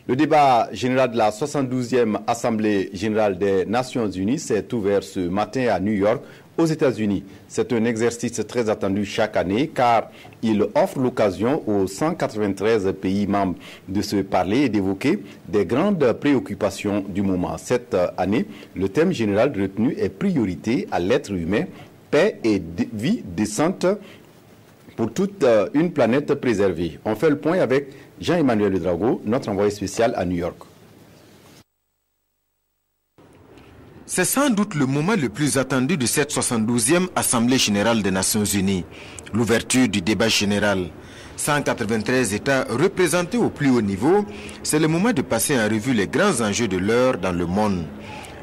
Le débat général de la 72e Assemblée générale des Nations Unies s'est ouvert ce matin à New York, aux États-Unis. C'est un exercice très attendu chaque année car il offre l'occasion aux 193 pays membres de se parler et d'évoquer des grandes préoccupations du moment. Cette année, le thème général retenu est priorité à l'être humain, paix et vie décente pour toute une planète préservée. On fait le point avec Jean-Emmanuel Drago, notre envoyé spécial à New York. C'est sans doute le moment le plus attendu de cette 72e Assemblée générale des Nations Unies, l'ouverture du débat général. 193 États représentés au plus haut niveau, c'est le moment de passer en revue les grands enjeux de l'heure dans le monde.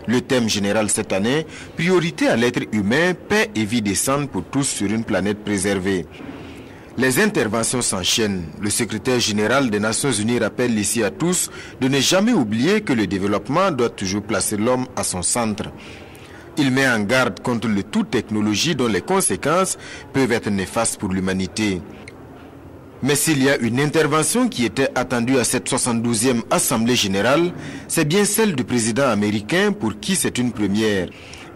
Le thème général cette année, priorité à l'être humain, paix et vie décente pour tous sur une planète préservée. Les interventions s'enchaînent. Le secrétaire général des Nations Unies rappelle ici à tous de ne jamais oublier que le développement doit toujours placer l'homme à son centre. Il met en garde contre le tout technologie dont les conséquences peuvent être néfastes pour l'humanité. Mais s'il y a une intervention qui était attendue à cette 72e Assemblée générale, c'est bien celle du président américain pour qui c'est une première.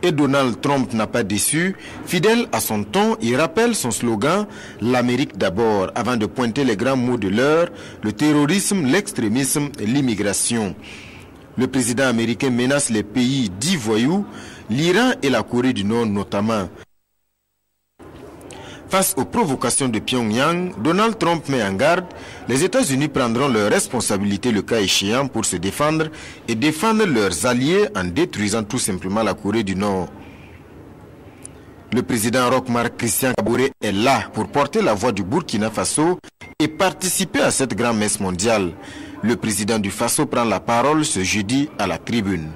Et Donald Trump n'a pas déçu. Fidèle à son ton, il rappelle son slogan « L'Amérique d'abord » avant de pointer les grands mots de l'heure, le terrorisme, l'extrémisme et l'immigration. Le président américain menace les pays dits voyous, l'Iran et la Corée du Nord notamment. Face aux provocations de Pyongyang, Donald Trump met en garde, les États-Unis prendront leurs responsabilités le cas échéant pour se défendre et défendre leurs alliés en détruisant tout simplement la Corée du Nord. Le président Roch-Marc Christian Kaboré est là pour porter la voix du Burkina Faso et participer à cette grande messe mondiale. Le président du Faso prend la parole ce jeudi à la tribune.